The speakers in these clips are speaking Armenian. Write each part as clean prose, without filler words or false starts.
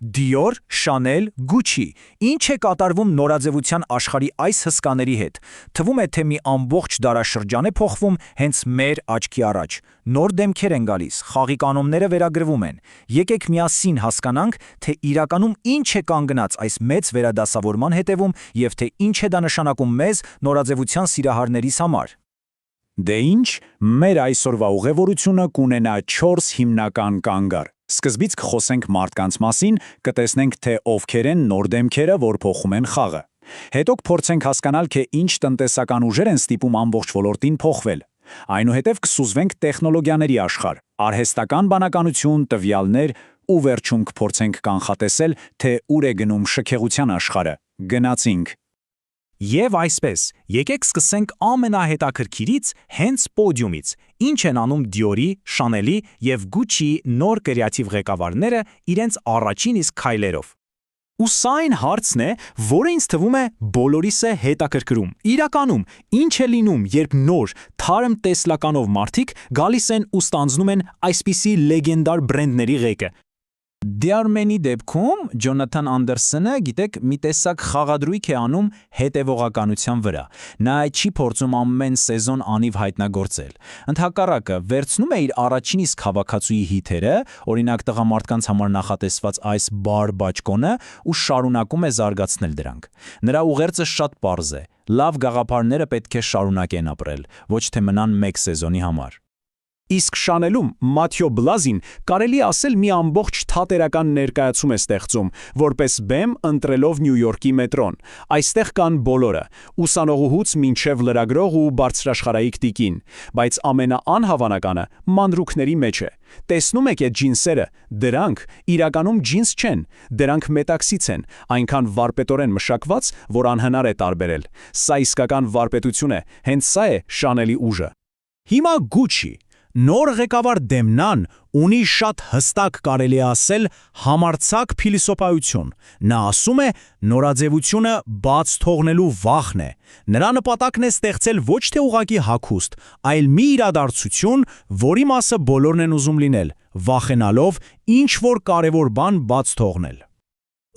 Dior, Chanel, Gucci, ինչ է կատարվում նորաձևության աշխարհի այս հսկաների հետ։ Թվում է, թե մի ամբողջ դարաշրջան է փոխվում հենց մեր աչքի առաջ։ Նոր դեմքեր են գալիս, խաղի կանոնները վերագրվում են։ Եկեք միասին հասկանանք, թե իրականում ինչ է կանգնած այս մեծ վերադասավորման հետևում և թե ինչ է դա նշանակում մեզ նորաձևության սիրահարներիս համար։ Դե ինչ, մեր այսօրվա ուղևորությունը կունենա 4 հիմնական կանգառ։ Սկզբից կխոսենք մարդկանց մասին, կտեսնենք, թե ովքեր են նոր դեմքերը, որ փոխում են խաղը։ Հետո կփորձենք հասկանալ, թե ինչ տնտեսական ուժեր են ստիպում ամբողջ ոլորտին փոխվել։ Այնուհետև կսուզվենք տեխնոլոգիաների աշխարհ, արհեստական բանականություն, տվյալներ ու վերջում կփորձենք կանխատեսել, թե ուր է գնում շքեղության աշխարհը։ Գնացինք։ Եվ այսպես, եկեք սկսենք ամենահետաքրքիրից, հենց պոդիումից։ Ինչ են անում Dior-ի, Chanel-ի և Gucci-ի նոր կրեատիվ ղեկավարները իրենց առաջին իսկ քայլերով։ Ու սա այն հարցն է, որը ինձ թվում է բոլորիս է հետաքրքրում։ Իրականում, ինչ է լինում, երբ նոր, թարմ տեսլականով մարդիկ գալիս են ու ստանձնում են այսպիսի լեգենդար բրենդների ղեկը։ Dior-ի դեպքում Ջոնաթան Անդերսոնը, գիտեք, մի տեսակ խաղադրույք է անում հետևողականության վրա։ Նա չի փորձում ամեն սեզոն անիվ հայտնագործել։ Ընդհակառակը, վերցնում է իր առաջին իսկ հավաքածուի հիթերը, օրինակ տղամարդկանց համար նախատեսված այս բար բաճկոնը, ու շարունակում է զարգացնել դրանք։ Նրա ուղերձը շատ պարզ է։ Լավ գաղափարները պետք է շարունակեն ապրել, ոչ թե մնան մեկ սեզոնի համար։ Իսկ Chanel-ում Մաթյո Բլազին կարելի ասել մի ամբողջ թատերական ներկայացում է ստեղծում, որպես բեմ ընտրելով Նյու Յորքի մետրոն։ Այստեղ կան բոլորը՝ ուսանողուհուց մինչև լրագրող ու բարձրաշխարհայիկ տիկին, բայց ամենաանհավանականը մանրուքների մեջ է։ Տեսնում եք այդ ջինսերը, դրանք իրականում ջինս չեն, դրանք մետաքսից են, այնքան վարպետորեն մշակված, որ անհնար է տարբերել։ Սա իսկական վարպետություն է, հենց սա է Chanel-ի ուժը։ Հիմա Gucci։ Նոր ղեկավար Դեմնան ունի շատ հստակ կարելի ասել համարձակ փիլիսոփայություն։ Նա ասում է, նորաձևությունը բաց թողնելու վախն է։ Նրա նպատակն է ստեղծել ոչ թե ուղղակի հագուստ, այլ մի իրադարձություն, որի մասը բոլորն են ուզում լինել, վախենալով ինչ-որ կարևոր բան բաց թողնել։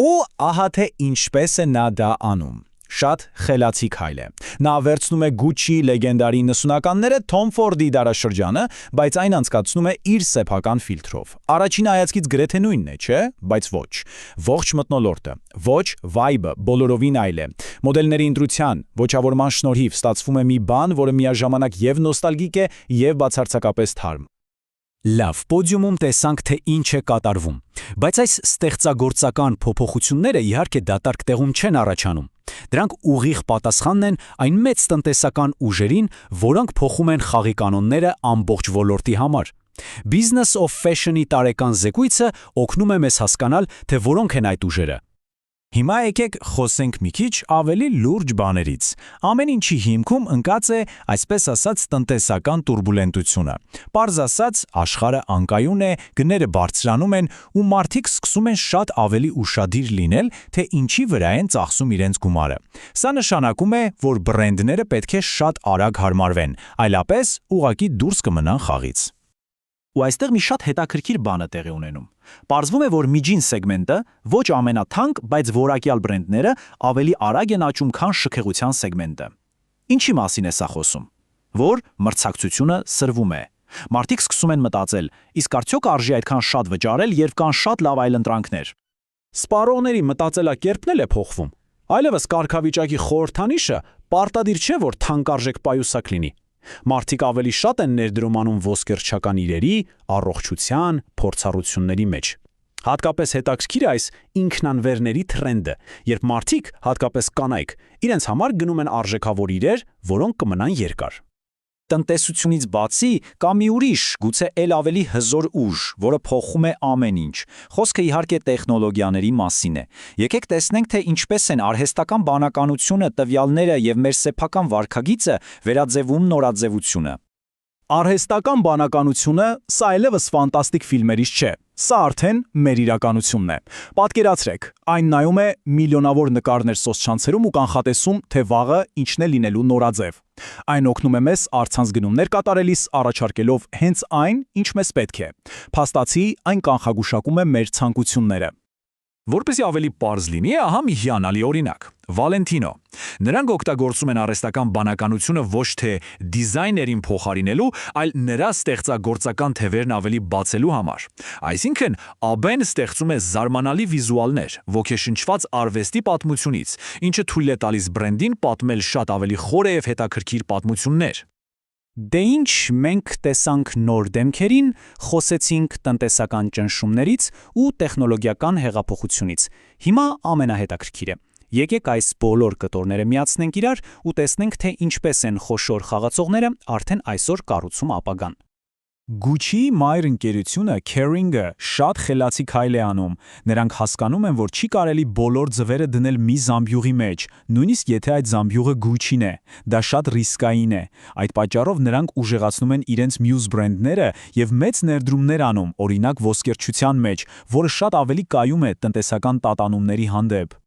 Ու ահա թե ինչպես է նա դա անում։ Շատ խելացի քայլ է։ Նա վերցնում է Gucci լեգենդարի 90-ականները Tom Ford-ի դարաշրջանը, բայց այն անցկացնում է իր սեփական ֆիլտրով։ Առաջին հայացքից գրեթե նույնն է, չէ՞, բայց ոչ։ Ողջ մթնոլորտը, ոչ vibe-ը բոլորովին այլ է։ Մոդելների ընտրության, ոճավորման շնորհիվ ստացվում է մի բան, որը միաժամանակ եւ նոստալգիկ է, եւ բացարձակապես թարմ։ Լավ, պոդիումում տեսանք, թե ինչ է կատարվում, բայց այս ստեղծագործական փոփոխությունները իհարկե դատարկ տեղում չեն առաջանում։ Դրանք ուղիղ պատասխանն են այն մեծ տնտեսական ուժերին, որոնք փոխում են խաղի կանոնները ամբողջ ոլորտի համար։ Business of Fashion-ի տարեկան զեկույցը օգնում է մեզ հասկանալ, թե որոնք են այդ ուժերը։ Հիմա եկեք խոսենք մի քիչ ավելի լուրջ բաներից։ Ամեն ինչի հիմքում ընկած է, այսպես ասած, տնտեսական տուրբուլենտությունը։ Պարզ ասած, աշխարհը անկայուն է, գները բարձրանում են ու մարդիկ սկսում են շատ ավելի ուշադիր լինել, թե ինչի վրա են ծախսում իրենց գումարը։ Սա նշանակում է, որ բրենդները պետք է շատ արագ հարմարվեն, այլապես ուղղակի դուրս կմնան խաղից։ Ու այստեղ մի շատ հետաքրքիր բան է տեղի ունենում։ Պարզվում է, որ միջին սեգմենտը, ոչ ամենաթանկ, բայց որակյալ բրենդները ավելի արագ են աճում, քան շքեղության սեգմենտը։ Ինչի մասին է սա խոսում։ Որ մրցակցությունը սրվում է։ Մարդիկ սկսում են մտածել, իսկ արդյոք արժի այդքան շատ վճարել, երբ կան շատ լավ այլընտրանքներ։ Սպառողների մտածելակերպն էլ է փոխվում։ Այլևս կարգավիճակի խորհրդանիշը պարտադիր չէ, որ թանկարժեք պայուսակ լինի։ Մարդիկ ավելի շատ են ներդրում ոսկերչական իրերի, առողջության, փորձառությունների մեջ։ Հատկապես հետաքրքիր է այս ինքնանվերների թրենդը, երբ մարդիկ, հատկապես կանայք, իրենց համար գնում են արժեքավոր իրեր, որոնք կմնան երկար։ Տնտեսությունից բացի կա մի ուրիշ, գուցե էլ ավելի հզոր ուժ, որը փոխում է ամեն ինչ։ Խոսքը իհարկե տեխնոլոգիաների մասին է։ Եկեք տեսնենք, թե ինչպես են արհեստական բանականությունը, տվյալները եւ մեր սեփական վարքագիծը վերաձևում նորաձևությունը։ Արհեստական բանականությունը սա այլևս ֆանտաստիկ ֆիլմերից չէ։ Սա արդեն մեր իրականությունն է։ Պատկերացրեք, այն նայում է միլիոնավոր նկարներ սոցցանցերում ու կանխատեսում, թե վաղը ինչն է լինելու նորաձև։ Այն օգնում է մեզ առցանց գնումներ կատարելիս առաջարկելով հենց այն, ինչ մեզ պետք է։ Փաստացի, այն կանխագուշակում է մեր ցանկությունները։ Որպեսզի ավելի պարզ լինի, ահա մի հիանալի օրինակ. Վալենտինո։ Նրանք օգտագործում են արհեստական բանականությունը ոչ թե դիզայներին փոխարինելու, այլ նրա ստեղծագործական թևերն ավելի բացելու համար։ Այսինքն, ԱԲ-ն ստեղծում է զարմանալի վիզուալներ, ոգեշնչված արվեստի պատմությունից, ինչը թույլ է տալիս բրենդին պատմել շատ ավելի խորը և հետաքրքիր պատմություններ։ Դե ինչ, մենք տեսանք նոր դեմքերին, խոսեցինք տնտեսական ճնշումներից ու տեխնոլոգիական հեղափոխությունից։ Հիմա ամենահետաքրքիրը։ Եկեք այս բոլոր կտորները միացնենք իրար ու տեսնենք, թե ինչպես են խոշոր խաղացողները արդեն այսօր կառուցում ապագան։ Gucci-ի մայր ընկերությունը Kering-ը շատ խելացի քայլ է անում։ Նրանք հասկանում են, որ չի կարելի բոլոր ձվերը դնել մի զամբյուղի մեջ, նույնիսկ եթե այդ զամբյուղը Gucci-ն է։ Դա շատ ռիսկային է։ Այդ պատճառով նրանք ուժեղացնում են իրենց մյուս բրենդները եւ մեծ ներդրումներ անում, օրինակ ոսկերչության մեջ, որը շատ ավելի կայում է տնտեսական տատանումների հանդեպ։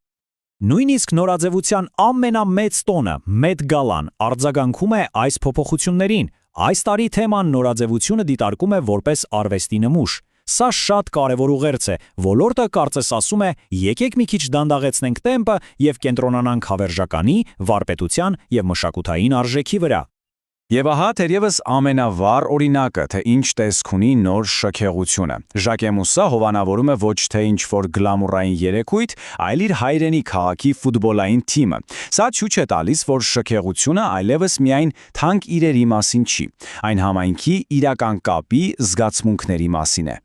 Նույնիսկ նորաձևության ամենամեծ տոնը՝ Met Gala-ն արձագանքում է այս փոփոխություններին։ Այս տարի թեման նորաձևությունը դիտարկում է որպես արվեստի նմուշ։ Սա շատ կարևոր ուղերձ է։ Ոլորտը կարծես ասում է՝ եկեք մի քիչ դանդաղեցնենք տեմպը եւ կենտրոնանանք հավերժականի, վարպետության եւ մշակութային արժեքի վրա։ Եվ ահա թերևս ամենավառ օրինակը, թե ինչ տեսք ունի նոր շքեղությունը։ Ժակեմուսը հովանավորում է ոչ թե ինչ-որ գլամուրային երեկույթ, այլ իր հայրենի քաղաքի ֆուտբոլային թիմը։ Սա ցույց է տալիս, որ շքեղությունը այլևս միայն թանկ իրերի մասին չի, այն համայնքի իրական կապի զգացմունքների մասին է։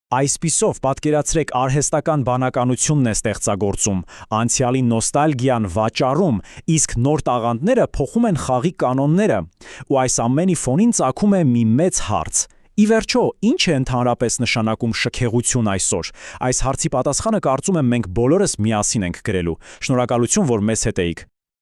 Այսպիսով, պատկերացրեք, արհեստական բանականությունն է ստեղծագործում, անցյալի նոստալգիան վաճառում, իսկ նոր տաղանդները փոխում են խաղի կանոնները։ Ու այս ամենի ֆոնին ծագում է մի մեծ հարց. ի վերջո, ինչ է ընդհանրապես նշանակում շքեղություն այսօր։ Այս հարցի պատասխանը կարծում եմ մենք բոլորս միասին ենք գրելու։ Շնորհակալություն, որ մեզ հետ էիք։